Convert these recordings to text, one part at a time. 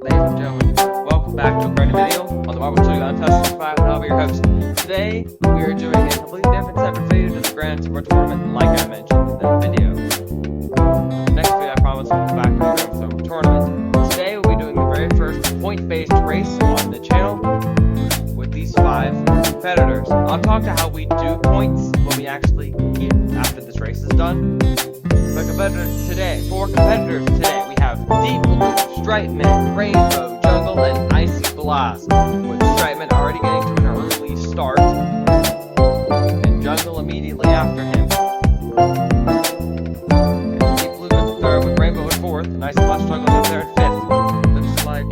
Ladies and gentlemen, welcome back to a brand new video on the Marvel 2 Untested Fight, and I'll be your host. Today, we are doing a completely different separate video to the Grand Tour Tournament, like I mentioned in that video. Next video, I promise we'll go back to the Grand Tour Tournament. Today, we'll be doing the very first point-based race on the channel with these 5 competitors. I'll talk to how we do points when we actually get after this race is done. For competitors today, we have Deep Blue, Stripe Man, Rainbow, Jungle, and Icy Blast, with Stripe Man already getting to an early start, and Jungle immediately after him. And Deep Blue in third, with Rainbow in fourth, and Icy Blast struggling up there at fifth. Looks like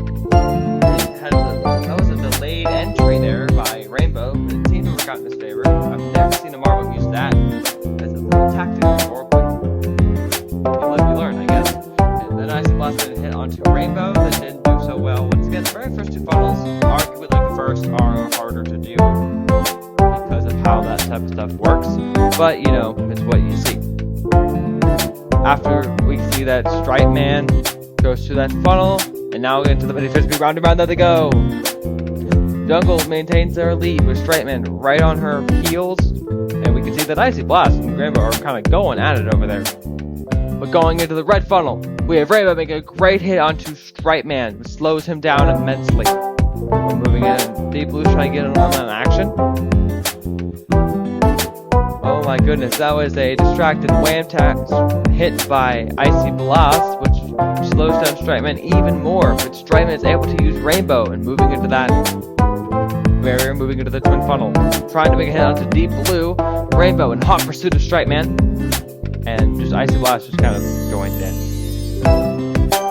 that was a delayed entry there by Rainbow. It seemed to work out in his favor. I've never seen a Marvel use that as a little tactic before, but you live, you learn, I guess. And then Icy Blast didn't hit onto Rainbow, that didn't do so well. Once again, the very first 2 funnels, arguably the first, are harder to do because of how that type of stuff works. But, you know, it's what you see. After we see that Stripe Man goes through that funnel, and now we get into the Mini Frisbee round and round that they go. Jungle maintains their lead with Stripe Man right on her heels, and we can see that Icy Blast and Rainbow are kind of going at it over there. But going into the red funnel, we have Rainbow making a great hit onto Stripe Man, which slows him down immensely. We're moving in, Deep Blue trying to get him on action. Oh my goodness, that was a distracted wham tap hit by Icy Blast, which slows down Stripe Man even more. But Stripe Man is able to use Rainbow and moving into that barrier, moving into the twin funnel. Trying to make a hit onto Deep Blue, Rainbow in hot pursuit of Stripe Man. And just Icy Blast just kind of joined in.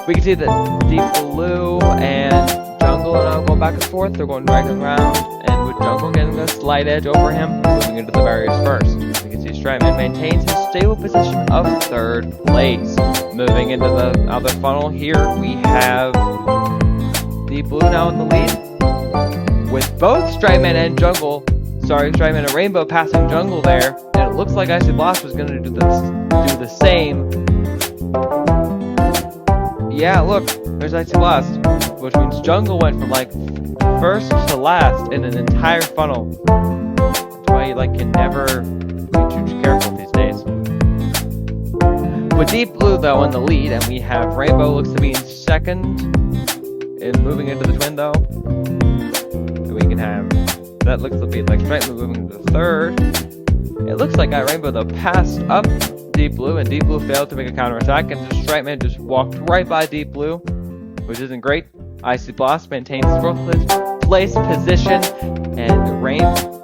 We can see that Deep Blue and Jungle are now going back and forth. They're going right around, and with Jungle getting a slight edge over him, moving into the barriers first. We can see Stripe Man maintains his stable position of 3rd place. Moving into the other funnel here, we have Deep Blue now in the lead, with both Stripe Man and Rainbow passing Jungle there. It looks like Icy Blast was going to do the same. Yeah, look, there's Icy Blast, which means Jungle went from like first to last in an entire funnel. That's why you can never be too careful these days. With Deep Blue though in the lead, and we have Rainbow looks to be in 2nd, and moving into the twin though. And we can have that looks to be like Stripe Man moving into the 3rd. It looks like Rainbow though passed up Deep Blue, and Deep Blue failed to make a counterattack, and just Stripe Man just walked right by Deep Blue, which isn't great. Icy Blast maintains 4th place position, and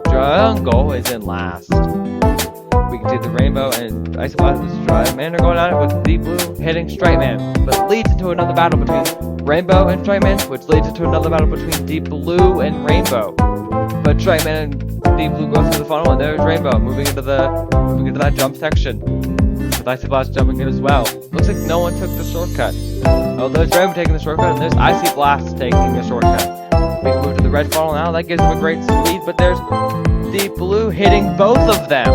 Jungle is in last. We can see the Rainbow and Icy Blast and Stripe Man are going at it, with Deep Blue hitting Stripe Man, but leads into another battle between Rainbow and Stripe Man, which leads into another battle between Deep Blue and Rainbow. But Stripe Man and Deep Blue goes through the funnel, and there's Rainbow moving into that jump section. With Icy Blast jumping in as well. Looks like no one took the shortcut. Oh, there's Rainbow taking the shortcut, and there's Icy Blast taking the shortcut. We can move to the red funnel now. That gives him a great lead, but there's Deep Blue hitting both of them.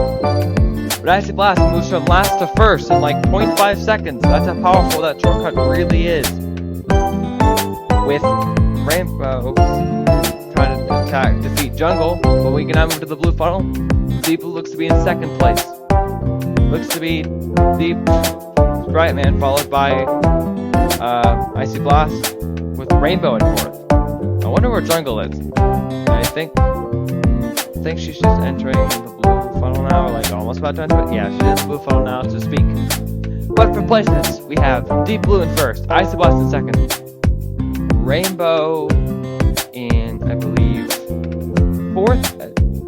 But Icy Blast moves from last to first in like 0.5 seconds. That's how powerful that shortcut really is. With Rainbow trying to defeat Jungle, but we can now move to the blue funnel. Deep Blue looks to be in 2nd place. Looks to be Deep Stripe Man, followed by Icy Blast, with Rainbow in 4th. I wonder where Jungle is. I think she's just entering the blue funnel now, or like almost about to enter it. Yeah, she's in the blue funnel now to speak. But for placements, we have Deep Blue in 1st, Icy Blast in 2nd, Rainbow in, I believe, 4th,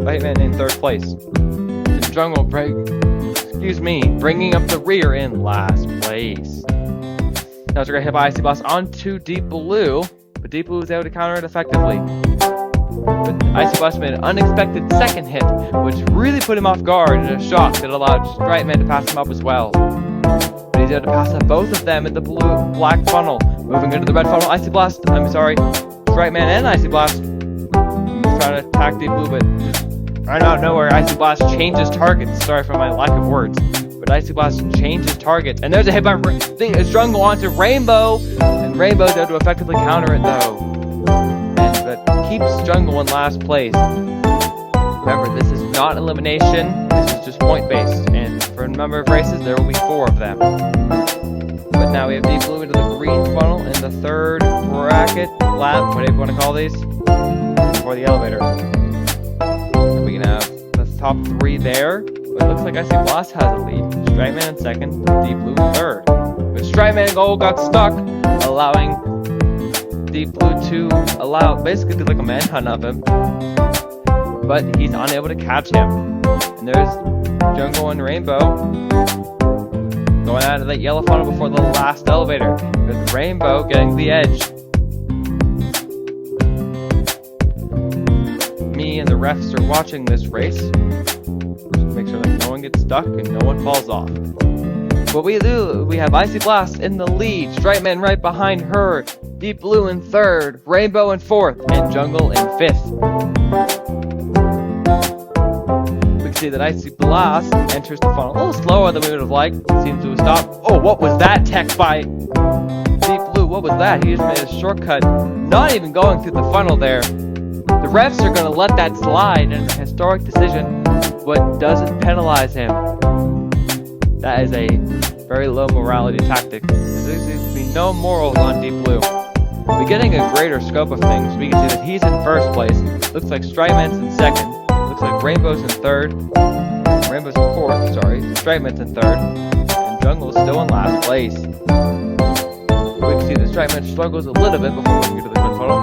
Stripe Man in 3rd place, and Jungle bringing up the rear in last place. That was a great hit by Icy Blast onto Deep Blue, but Deep Blue was able to counter it effectively. But Icy Blast made an unexpected 2nd hit, which really put him off guard in a shock that allowed Stripe Man to pass him up as well. But he's able to pass up both of them in the black funnel. Moving into the red funnel, Stripe Man and Icy Blast trying to attack Deep Blue, but just right out of nowhere, Icy Blast changes targets. Sorry for my lack of words. but Icy Blast changes targets. And there's a hit by the Jungle onto Rainbow, and Rainbow's able to effectively counter it though. But keeps Jungle in last place. Remember, this is not elimination, this is just point-based, and for a number of races, there will be 4 of them. But now we have Deep Blue into the green funnel in the third bracket, lap, whatever you want to call these, before the elevator. And we can have the top 3 there. It looks like Icy Blast has a lead. Strikeman in second, Deep Blue in third. But Strikeman Gold got stuck, allowing Deep Blue to basically do like a manhunt of him. But he's unable to catch him. And there's Jungle and Rainbow going out of that yellow funnel before the last elevator. With Rainbow getting the edge. Me and the refs are watching this race. Just make sure that no one gets stuck and no one falls off. What we do, we have Icy Blast in the lead, Strikeman right behind her, Deep Blue in third, Rainbow in fourth, and Jungle in fifth. We can see that Icy Blast enters the funnel a little slower than we would have liked. Seems to have stopped. Oh, what was that tech by Deep Blue? What was that? He just made a shortcut, not even going through the funnel there. The refs are going to let that slide in a historic decision, but doesn't penalize him. That is a very low morality tactic. There seems to be no morals on Deep Blue. We're getting a greater scope of things. We can see that he's in first place. Looks like Strikeman's in second. Looks like Rainbow's in third. Rainbow's in fourth, sorry. Strikeman's in third. And Jungle's still in last place. We can see that Strikeman struggles a little bit before we can get to the twin funnel.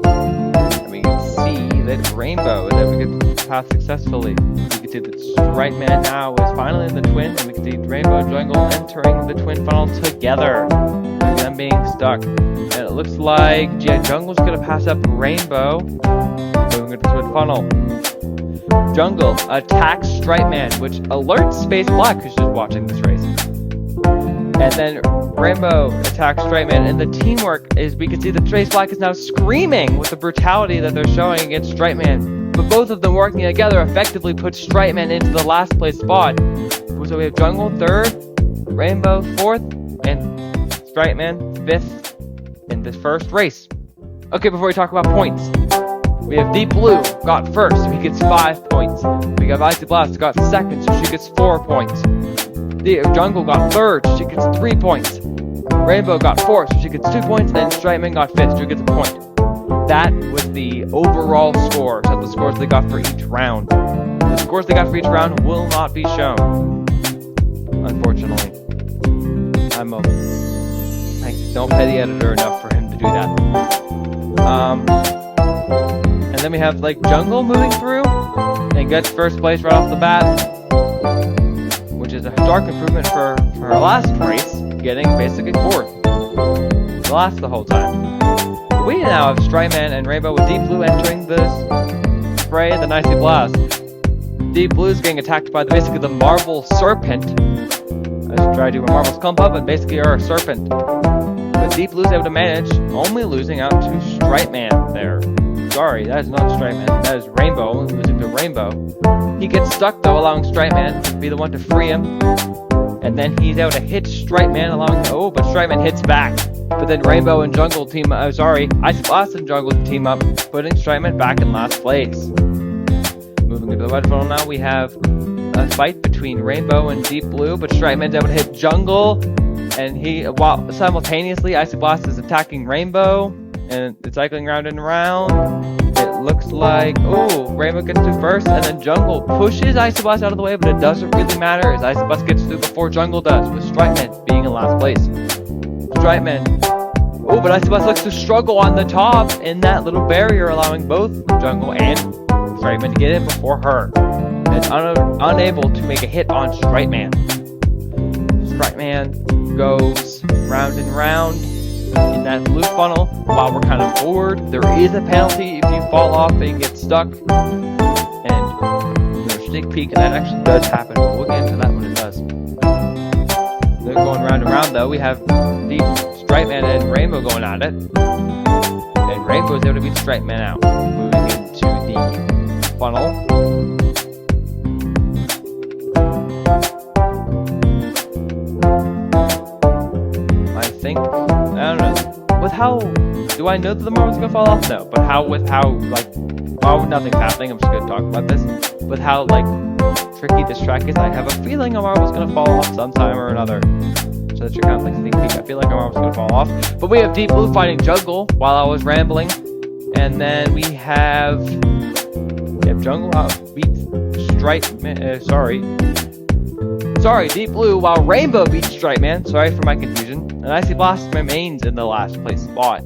And we can see that Rainbow is able to get the path successfully. We can see that Strikeman now is finally in the twin, and we can see Rainbow and Jungle entering the twin funnel together. Them being stuck. And it looks like Jungle's gonna pass up Rainbow. Moving into the twin funnel. Jungle attacks Strikeman, which alerts Space Black, who's just watching this race. And then Rainbow attacks Strikeman, and the teamwork is, we can see that Space Black is now screaming with the brutality that they're showing against Strikeman. But both of them working together effectively puts Strikeman into the last place spot. So we have Jungle third, Rainbow fourth, and Strikeman fifth in this first race. Okay, before we talk about points, we have Deep Blue got first, so he gets 5 points. We have Icy Blast got second, so she gets 4 points. The Jungle got third, so she gets 3 points. Rainbow got fourth, so she gets 2 points, and Strikeman got fifth, so she gets a point. That was the overall score, so the scores they got for each round. The scores they got for each round will not be shown, unfortunately. I don't pay the editor enough for him to do that. And then we have like Jungle moving through and gets first place right off the bat, which is a stark improvement for her last race, getting basically fourth. Last the whole time. We now have Strikeman and Rainbow with Deep Blue entering the fray and the Icy Blast. Deep Blue is getting attacked by basically the Marble Serpent. I just try to do a Marble Scumpa, but basically are a serpent. But Deep Blue is able to manage, only losing out to Strikeman there. Sorry, that is not Strikeman. That is Rainbow, only losing to Rainbow. He gets stuck though, allowing Strikeman to be the one to free him. And then he's able to hit Strikeman, but Strikeman hits back. But then Rainbow and Jungle Icy Blast and Jungle team up, putting Strikeman back in last place. Moving into the red funnel now, we have a fight between Rainbow and Deep Blue, but Strikeman's able to hit Jungle, and while simultaneously Icy Blast is attacking Rainbow, and it's cycling round and round. It looks like, Rainbow gets through first, and then Jungle pushes Icy Blast out of the way, but it doesn't really matter as Icy Blast gets through before Jungle does, with Strikeman being in last place. Strikeman, but Icy Blast looks to struggle on the top in that little barrier, allowing both Jungle and Strikeman to get in before her. And unable to make a hit on Strikeman. Strikeman goes round and round in that blue funnel while we're kind of forward. There is a penalty if you fall off and get stuck. And sneak peek, and that actually does happen. But we'll get into that when it does. They're going round and round though. We have Deep Strikeman and Rainbow going at it. And Rainbow's able to beat Strikeman out. Moving into the funnel. think, I don't know, with how, do I know that the marble's gonna fall off? No, but like, while nothing's happening, I'm just gonna talk about this, with how, like, tricky this track is, I have a feeling a marble's gonna fall off sometime or another. So that's your kind of like sneak peek. I feel like a marble's gonna fall off. But we have Deep Blue fighting Jungle while I was rambling. And then we have Jungle beats Stripe Man, sorry, Deep Blue, while Rainbow beats Stripe Man. Sorry for my confusion. And Icy Blast remains in the last place spot.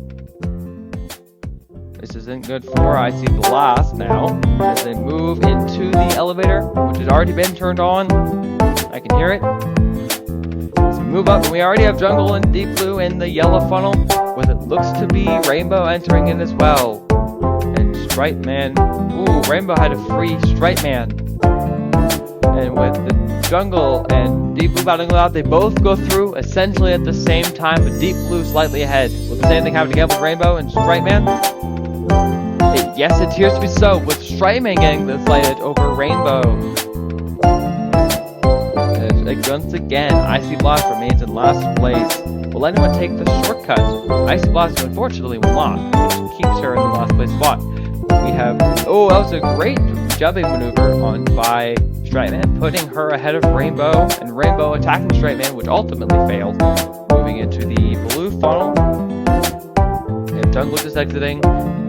This isn't good for Icy Blast now, as they move into the elevator, which has already been turned on. I can hear it. So we move up, and we already have Jungle and Deep Blue in the yellow funnel, with it looks to be Rainbow entering in as well. And Stripe Man, ooh, Rainbow had a free Stripe Man. And with the Jungle and Deep Blue battling out, they both go through essentially at the same time, but Deep Blue slightly ahead. Will the same thing happen again with Rainbow and Stripe Man? Yes, it appears to be so, with Stripe Man getting the slight edge over Rainbow. And once again, Icy Blast remains in last place. Will anyone take the shortcut? Icy Blast unfortunately will not, which keeps her in the last place spot. We have, oh, that was a great jumping maneuver by Stripe Man, putting her ahead of Rainbow, and Rainbow attacking Stripe Man, which ultimately failed. Moving into the blue funnel. We have Jungle just exiting.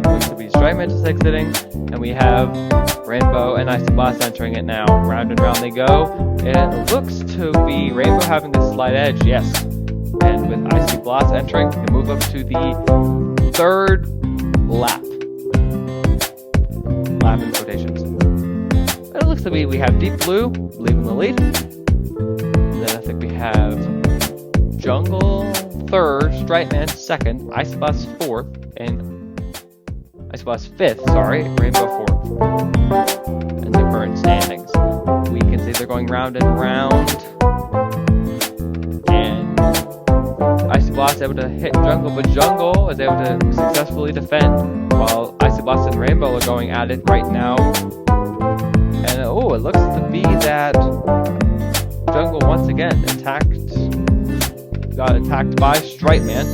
Looks to be Stripe Man just exiting. And we have Rainbow and Icy Blast entering it now. Round and round they go. And it looks to be Rainbow having the slight edge, yes. And with Icy Blast entering, we move up to the third lap. Lap in quotations. And it looks to be we have Deep Blue leaving the lead. And then I think we have Jungle third, Stripe Man second, Icy Blast fourth, and Icy Blast fifth, sorry, Rainbow fourth. And the current standings. We can see they're going round and round. And Icy Blast is able to hit Jungle, but Jungle is able to successfully defend, while Icy Blast and Rainbow are going at it right now. And oh, it looks to be that Jungle once again got attacked by Stripe Man.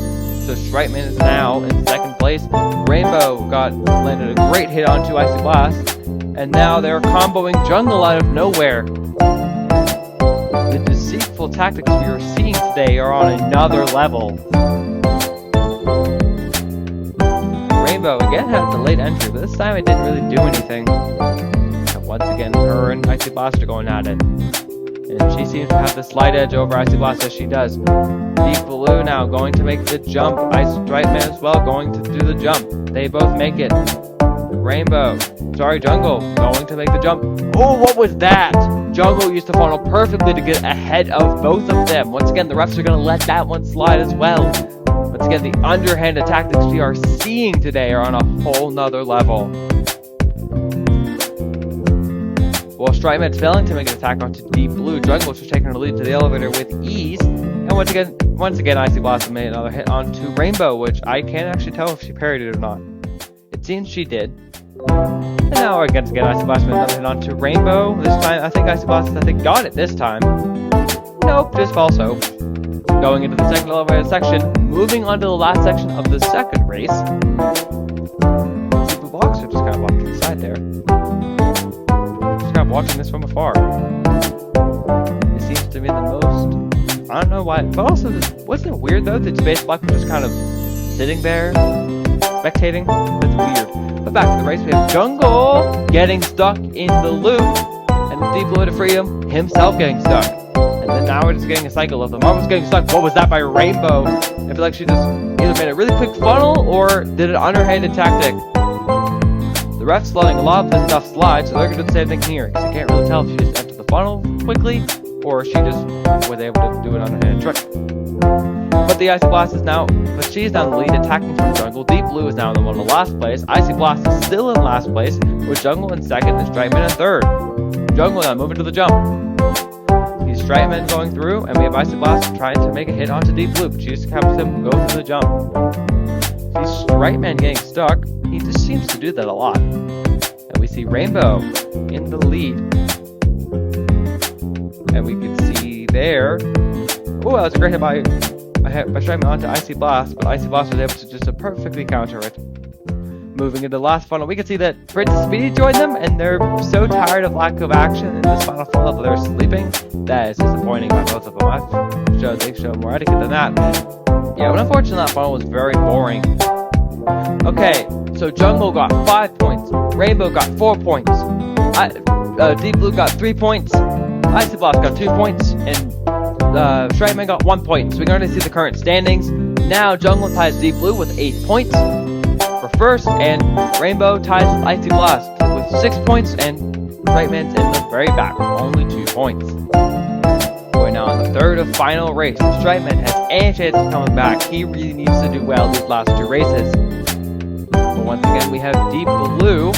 So Stripe Man is now in second place. Rainbow landed a great hit onto Icy Blast, and now they're comboing Jungle out of nowhere. The deceitful tactics we are seeing today are on another level. Rainbow again had a delayed entry, but this time it didn't really do anything. And once again, her and Icy Blast are going at it. And she seems to have the slight edge over Icy Blast as she does. Deep Blue now going to make the jump. Stripe Man as well going to do the jump. They both make it. Jungle going to make the jump. Oh, what was that? Jungle used the funnel perfectly to get ahead of both of them. Once again, the refs are going to let that one slide as well. Once again, the underhanded tactics we are seeing today are on a whole nother level. While Stripe Man's failing to make an attack onto Deep Blue, Jungle is taking her lead to the elevator with ease. And once again, Icy Blossom made another hit onto Rainbow, which I can't actually tell if she parried it or not. It seems she did. And now once again, Icy Blossom made another hit onto Rainbow. This time, I think Icy Blossom got it this time. Nope, just also. Going into the second elevator section, moving on to the last section of the second race. The blocks are just kind of off to the side there. Watching this from afar. It seems to be the most, I don't know why, but also, wasn't it weird though that Space Block was just kind of sitting there, spectating? That's weird. But back to the race, we have Jungle getting stuck in the loop, and Deep Blue to Freedom himself getting stuck. And then now we're just getting a cycle of the marbles getting stuck. What was that by Rainbow? I feel like she just either made a really quick funnel or did an underhanded tactic. The ref's letting a lot of this stuff slide, so they're going to do the same thing here. Because I can't really tell if she just entered the funnel quickly, or she just was able to do an underhanded trick. But the Icy Blast is now, but she's now in the lead, attacking from Jungle. Deep Blue is now in the one in last place. Icy Blast is still in last place, with Jungle in second and Stripe Man in third. Jungle now moving to the jump. He's Stripe Man going through, and we have Icy Blast trying to make a hit onto Deep Blue, but she just helps him go through the jump. See Stripe Man getting stuck. He just seems to do that a lot. And we see Rainbow in the lead. And we can see there. Oh, that was a great hit by by Stripe Man onto Icy Blast, but Icy Blast was able to just perfectly counter it. Moving into the last funnel, we can see that Princess Speedy joined them, and they're so tired of lack of action in this final funnel that they're sleeping. That is disappointing by both of them. They show more etiquette than that. Yeah, but unfortunately that funnel was very boring. Okay, so Jungle got 5 points, Rainbow got 4 points, Deep Blue got 3 points, Icy Blast got 2 points, and Stripe Man got 1 point. So we can already see the current standings. Now Jungle ties Deep Blue with 8 points for first, and Rainbow ties Icy Blast with 6 points, and Stripe Man's in the very back with only 2 points. We're now in the third and final race. Stripe Man has any chance of coming back. He really needs to do well these last 2 races. But once again, we have Deep Blue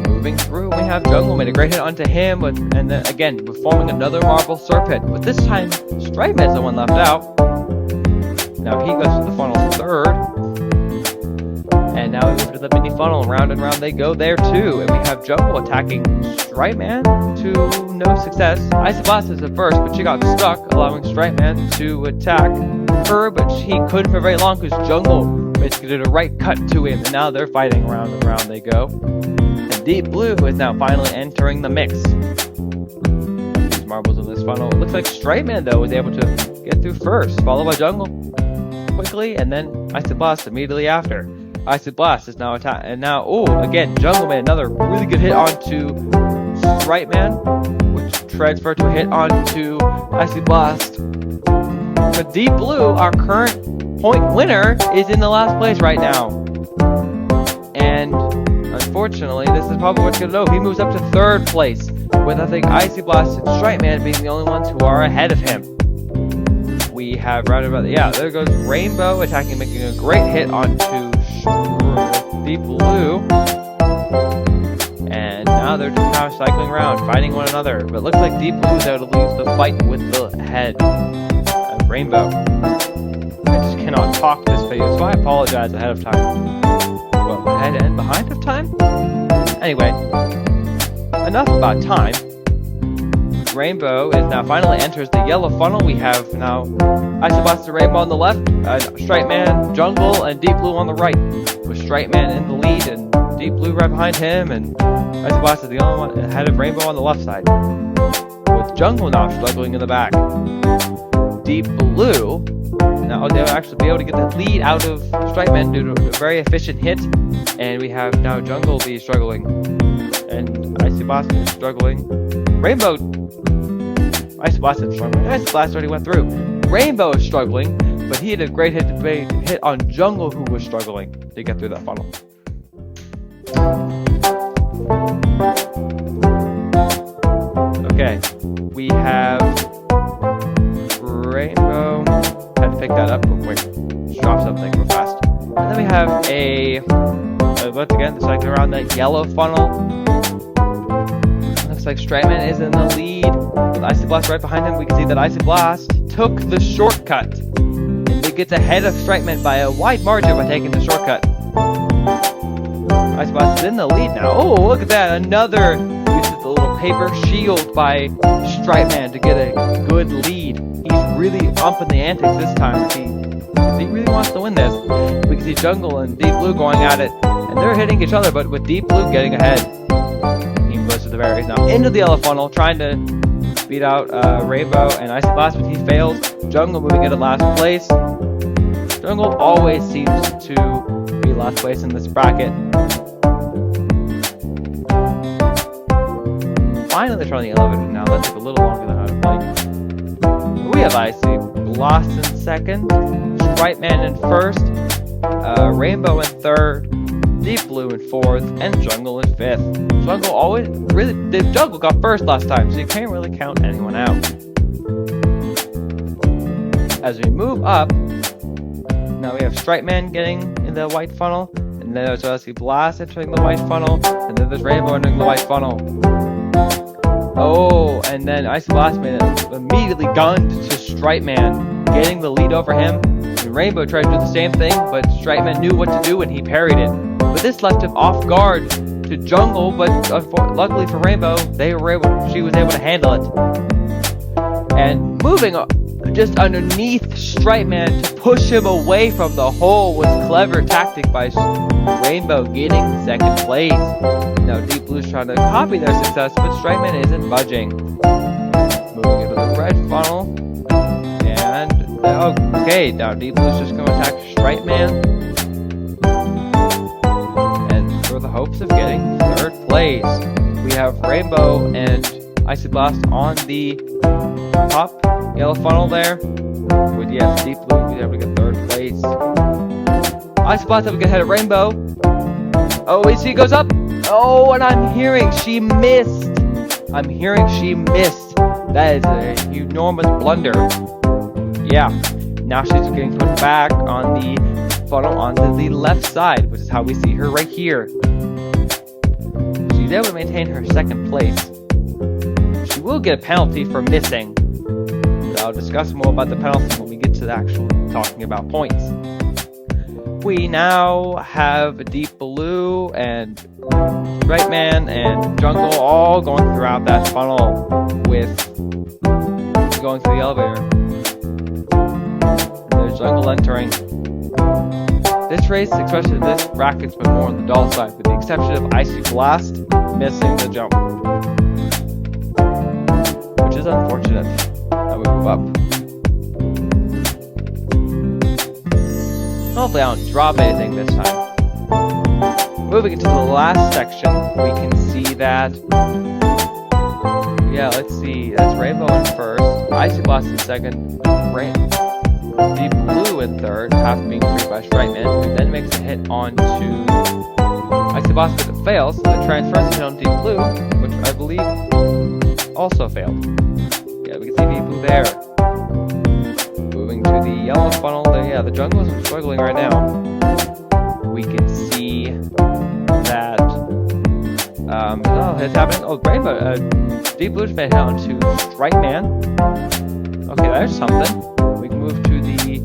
moving through. We have Jungle made a great hit onto him, and then again, we're forming another Marble Serpent. But this time, Stripe Man's the one left out. Now he goes to the funnel third. And now we move to the mini funnel. Round and round they go there too. And we have Jungle attacking Stripe Man to no success. Icy Blast is at first, but she got stuck, allowing Stripe Man to attack her, but he couldn't for very long because Jungle basically did a right cut to him. And now they're fighting round and round they go. And Deep Blue is now finally entering the mix. These marbles in this funnel. It looks like Stripe Man though was able to get through first, followed by Jungle quickly, and then Icy Blast immediately after. Icy Blast is now attacked, and now, again, Jungle made another really good hit onto Stripe Man, which transferred to a hit onto Icy Blast. But Deep Blue, our current point winner, is in the last place right now. And unfortunately, this is probably what's going to go. He moves up to third place, with I think Icy Blast and Stripe Man being the only ones who are ahead of him. We have there goes Rainbow attacking, making a great hit onto Deep Blue. And now they're just kind of cycling around, fighting one another. But it looks like Deep Blue is able to lose the fight with the head of Rainbow. I just cannot talk this video, so I apologize ahead of time. Well, ahead and behind of time? Anyway, enough about time. Rainbow is now finally enters the yellow funnel. We have now Icy Blast and Rainbow on the left, Stripe Man, Jungle, and Deep Blue on the right. With Stripe Man in the lead and Deep Blue right behind him, and Icy Blast is the only one ahead of Rainbow on the left side. With Jungle now struggling in the back. Deep Blue, now they'll actually be able to get the lead out of Stripe Man due to a very efficient hit. And we have now Jungle be struggling, and Icy Blast is struggling. Rainbow, Icy Blast is struggling. Icy Blast already went through. Rainbow is struggling, but he had a great hit on Jungle, who was struggling to get through that funnel. Okay, we have Rainbow. Had to pick that up real quick. Just drop something real fast. And then we have once again, cycling around that yellow funnel. Looks like Stripe Man is in the lead with Icy Blast right behind him. We can see that Icy Blast took the shortcut, and he gets ahead of Stripe Man by a wide margin by taking the shortcut. Icy Blast is in the lead now. Oh, look at that! Another use of the little paper shield by Stripe Man to get a good lead. He's really upping the antics this time. He really wants to win this. We can see Jungle and Deep Blue going at it, and they're hitting each other, but with Deep Blue getting ahead. He goes to the very now into the yellow funnel, trying to beat out Rainbow and Icy Blast, but he fails. Jungle moving into last place. Jungle always seems to be last place in this bracket. Finally turning the elevator now. That took a little longer than I'd like. We have Icy Blast in second, Stripe Man in first, Rainbow in third, Deep Blue in fourth, and Jungle in fifth. Jungle got first last time, so you can't really count anyone out. As we move up, now we have Stripe Man getting in the white funnel, and then there's Icy Blast entering the white funnel, and then there's Rainbow entering the white funnel. Oh, and then Icy Blast Man immediately gunned to Stripe Man, getting the lead over him. And Rainbow tried to do the same thing, but Stripe Man knew what to do and he parried it. But this left him off guard to Jungle, but luckily for Rainbow, she was able to handle it. And moving just underneath Stripe Man to push him away from the hole was clever tactic by Rainbow, getting second place. Now Deep Blue's trying to copy their success, but Stripe Man isn't budging. Moving into the red funnel, and okay, now Deep Blue's just going to attack Stripe Man, and for the hopes of getting third place, we have Rainbow and Icy Blast on the top yellow funnel there. With yes, Deep Blue, we have to get third place. Icy Blast have a good head at Rainbow. Oh, wait, she goes up. Oh, and I'm hearing she missed. I'm hearing she missed. That is a enormous blunder. Yeah, now she's getting put back on the funnel onto the left side, which is how we see her right here. She's able to maintain her second place. She will get a penalty for missing. But I'll discuss more about the penalty when we get to the actual talking about points. We now have Deep Blue and Stripe Man and Jungle all going throughout that funnel with going to the elevator. And there's Jungle entering. This race, especially this bracket's been more on the dull side, with the exception of Icy Blast missing the jump, which is unfortunate. Now we move up. Hopefully I don't drop anything this time. Moving into the last section, we can see that, yeah, let's see, that's Rainbow in first, Icy Blast in second, Deep Blue in third, after being freed by Stripe Man, who then makes a hit onto Icy Blast, but it fails, so it transfers it on Deep Blue, which I believe also failed. Yeah, we can see Deep Blue there. Moving to the yellow funnel, yeah, the Jungle is struggling right now. We can see that, oh, it's happening. Oh, Rainbow, Deep Blue's made it onto Stripe Man. Okay, there's something. We can move to the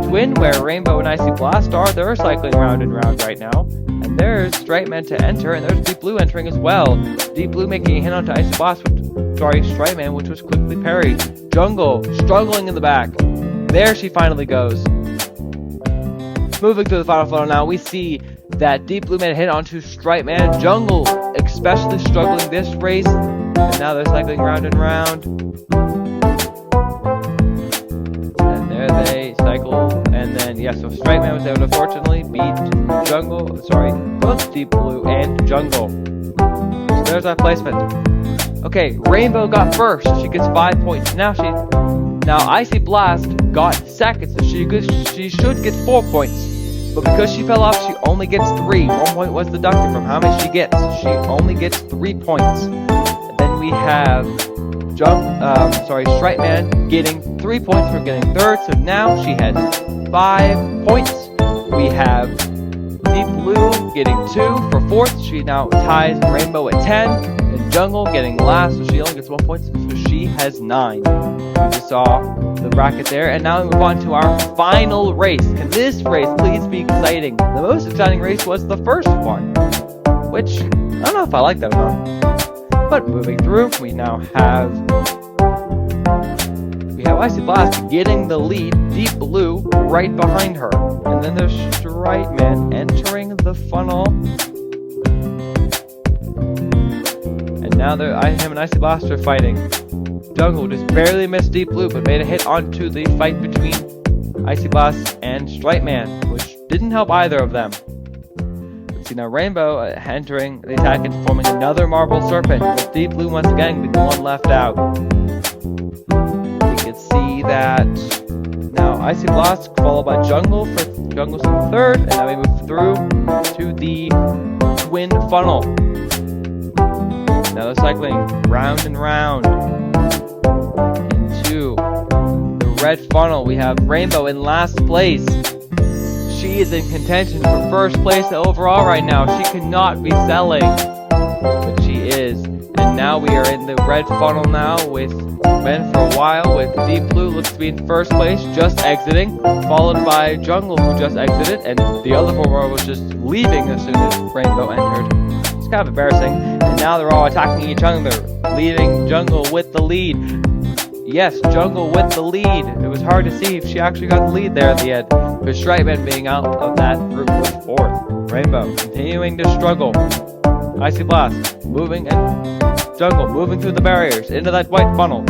Twin, where Rainbow and Icy Blast are. They're cycling round and round right now. And there's Stripe Man to enter, and there's Deep Blue entering as well. Deep Blue making a hit onto Icy Blast, Stripe Man, which was quickly parried. Jungle struggling in the back. There she finally goes. Moving to the final funnel now, we see that Deep Blue made a hit onto Stripe Man. Jungle especially struggling this race, and now they're cycling round and round. And there they cycle, and then, yeah, so Stripe Man was able to fortunately beat both Deep Blue and Jungle. So there's our placement. Okay, Rainbow got first. She gets 5 points. Now Icy Blast got second, so she should get 4 points. But because she fell off, she only gets 3. 1 point was deducted from how many she gets. She only gets 3 points. And then we have Stripe Man getting 3 points for getting third. So now she has 5 points. We have Deep Blue getting 2 for fourth. She now ties Rainbow at 10. And Jungle getting last, so she only gets 1 point. So she has 9. We just saw the bracket there, and now we move on to our final race. Can this race please be exciting? The most exciting race was the first one, which I don't know if I like that or not. But moving through, we now have Icy Blast getting the lead, Deep Blue right behind her, and then there's Stripe Man entering the funnel. And now him and Icy Blast are fighting. Jungle just barely missed Deep Blue, but made a hit onto the fight between Icy Blast and Stripe Man, which didn't help either of them. Let's see now, Rainbow entering the attack and forming another Marble Serpent, with Deep Blue once again being the one left out. We can see that now Icy Blast followed by Jungle's in third, and now we move through to the Twin Funnel. Now they're cycling round and round. Into the red funnel, we have Rainbow in last place. She is in contention for first place overall right now. She cannot be selling, but she is. And now we are in the red funnel now with been for a while, with Deep Blue looks to be in first place, just exiting, followed by Jungle, who just exited, and the other four was just leaving as soon as Rainbow entered. It's kind of embarrassing. And now they're all attacking each other, leaving Jungle with the lead. Yes, Jungle with the lead. It was hard to see if she actually got the lead there at the end. But Stripe Man being out of that group was 4th. Rainbow continuing to struggle. Icy Blast moving and Jungle moving through the barriers into that white funnel.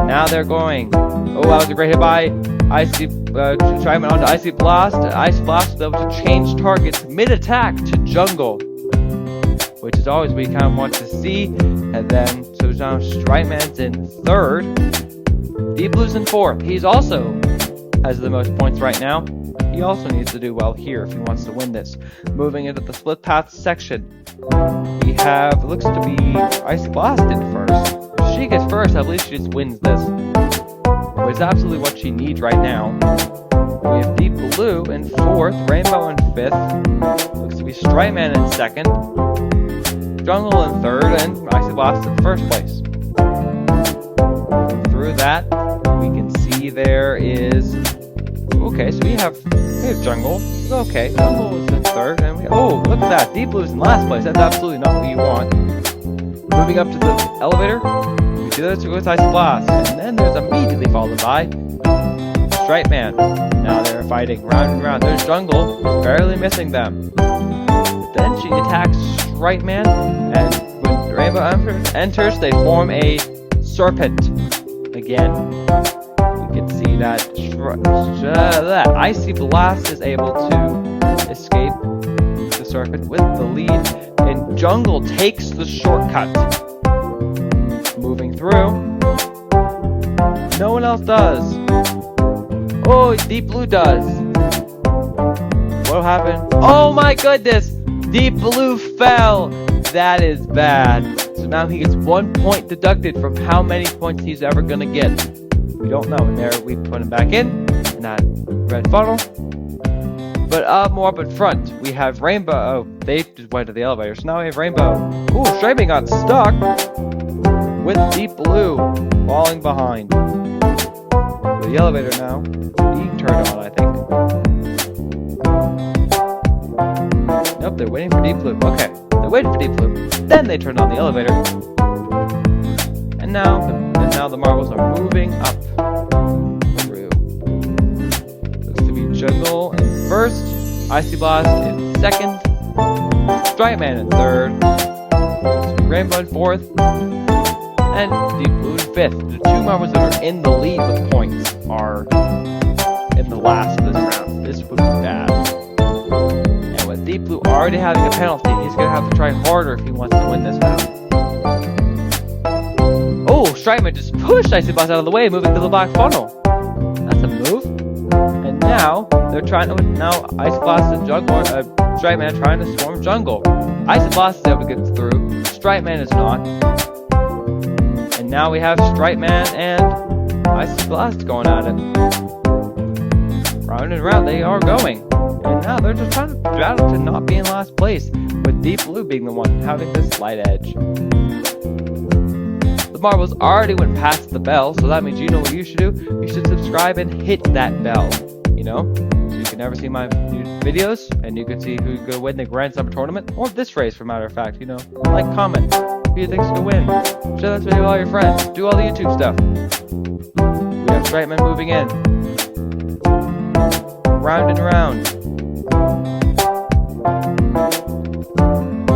Now they're going. Oh, that was a great hit by Icy Stripe Man onto Icy Blast. Icy Blast was able to change targets mid-attack to Jungle, which is always what we kind of want to see. And then, so now Stripe Man's in 3rd. Deep Blue's in 4th. He's also has the most points right now. He also needs to do well here if he wants to win this. Moving into the split path section, we have, it looks to be Icy Blast in 1st. If she gets 1st, I believe she just wins this, which is absolutely what she needs right now. We have Deep Blue in 4th, Rainbow in 5th. Looks to be Stripe Man in 2nd. Jungle in 3rd, and Icy Blast in 1st place. Through that, we can see there is... Okay, so we have Jungle. Okay, Jungle is in 3rd, and we... Oh, look at that! Deep Blue's in last place. That's absolutely not what you want. Moving up to the elevator, we see there's with Icy Blast, and then there's immediately followed by Stripe Man. Now they're fighting round and round. There's Jungle, who's barely missing them. Then she attacks Stripe Man, and when Rainbow enters, they form a serpent. Again, we can see that Icy Blast is able to escape the serpent with the lead, and Jungle takes the shortcut. Moving through, no one else does. Oh, Deep Blue does. What happened? Oh my goodness! Deep Blue fell! That is bad. So now he gets 1 point deducted from how many points he's ever gonna get. We don't know. And there we put him back in that red funnel. But more up in front, we have Rainbow. Oh, they just went to the elevator. So now we have Rainbow. Ooh, Stripe Man got stuck with Deep Blue falling behind. The elevator now being turned on, I think. Nope, they're waiting for Deep Blue. Okay, they're waiting for Deep Blue. Then they turn on the elevator. And now the marbles are moving up through. Looks to be Jungle in 1st, Icy Blast in 2nd, Stripe Man in 3rd, Rainbow in 4th, and Deep Blue in 5th. The 2 marbles that are in the lead with points are in the last of this round. This would be bad. And with Deep Blue already having a penalty, he's going to have to try harder if he wants to win this round. Oh, Stripe Man just pushed Icy Blast out of the way, moving to the black funnel. That's a move. And now, they're trying to... Now, Icy Blast and Stripe Man trying to swarm Jungle. Icy Blast is able to get through. Stripe Man is not. And now we have Stripe Man and Icy Blast going at it. Round and round, they are going. And now they're just trying to battle to not be in last place, with Deep Blue being the one having this slight edge. The marbles already went past the bell, so that means you know what you should do. You should subscribe and hit that bell, you know? So you can never see my new videos, and you can see who's going to win the Grand Summer Tournament, or this race, for matter of fact, you know? Like, comment, who you think's going to win. Share this video with all your friends. Do all the YouTube stuff. We have Stripe Man moving in. Round and round.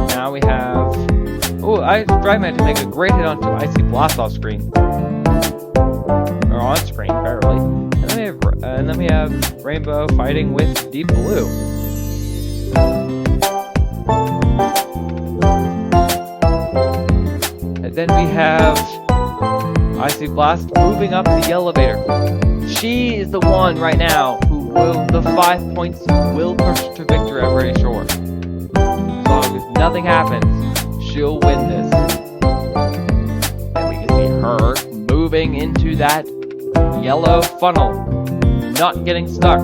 Now we have... Oh, Stripe Man to make a great hit onto Icy Blast off screen. Or on screen, barely. And then we have Rainbow fighting with Deep Blue. And then we have Icy Blast moving up the elevator. She is the one right now who will, the 5 points will push to victory, I'm pretty sure. So if nothing happens, she'll win this. And we can see her moving into that yellow funnel, not getting stuck.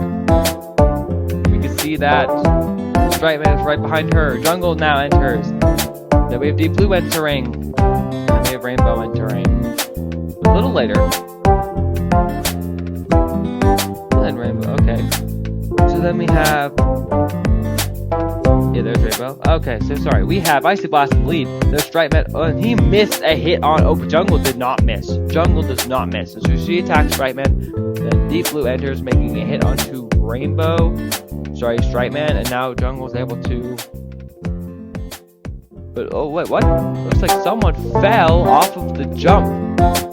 We can see that Stripe Man is right behind her. Jungle now enters. Then we have Deep Blue entering. And then we have Rainbow entering. A little later. And then Rainbow, okay. So then we have Yeah, there's Rainbow. Okay, so sorry. We have Icy Blast in the lead. There's Stripe Man. Oh, and he missed a hit on. Oh, but Jungle did not miss. Jungle does not miss. So she attacks Stripe Man. Then Deep Blue enters, making a hit onto Rainbow. Sorry, Stripe Man. And now Jungle's able to. But oh wait, what? Looks like someone fell off of the jump.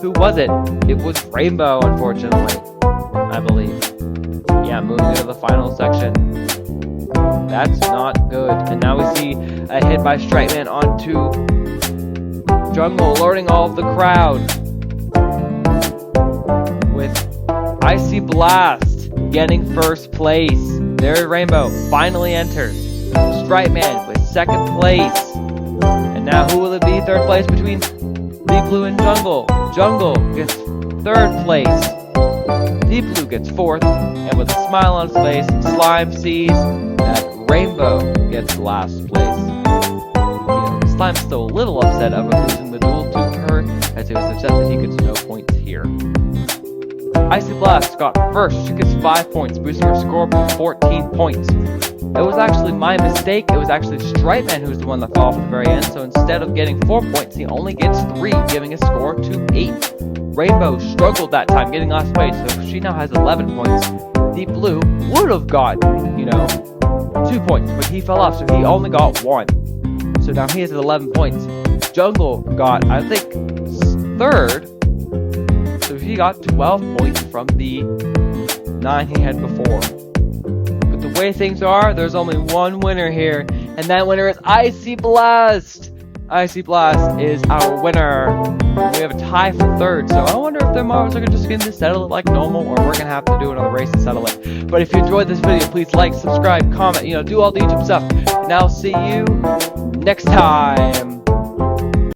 Who was it? It was Rainbow, unfortunately. I believe. Yeah, moving into the final section. That's not good. And now we see a hit by Stripe Man onto Jungle, alerting all of the crowd. With Icy Blast getting first place. There Rainbow finally enters. Stripe Man with second place. And now who will it be? Third place between Deep Blue and Jungle. Jungle gets third place. Deep Blue gets fourth. And with a smile on his face, Slime sees that Rainbow gets last place. Slime's still a little upset about losing the duel to her, as he was upset that he gets no points here. Icy Blast got first. She gets 5 points, boosting her score by 14 points. It was actually my mistake. It was actually Stripe Man who's the one that fell off at the very end. So instead of getting 4 points, he only gets 3, giving his score to 8. Rainbow struggled that time, getting last place, so she now has 11 points. Deep Blue would have gotten, 2 points, but he fell off, so he only got 1. So now he has 11 points. Jungle got, I think, third. So he got 12 points from the 9 he had before. But the way things are, there's only one winner here, and that winner is Icy Blast! Icy Blast is our winner. We have a tie for third, so I wonder if the Marvels are just going to settle it like normal, or we're going to have to do another race to settle it. But if you enjoyed this video, please like, subscribe, comment, do all the YouTube stuff. And I'll see you next time.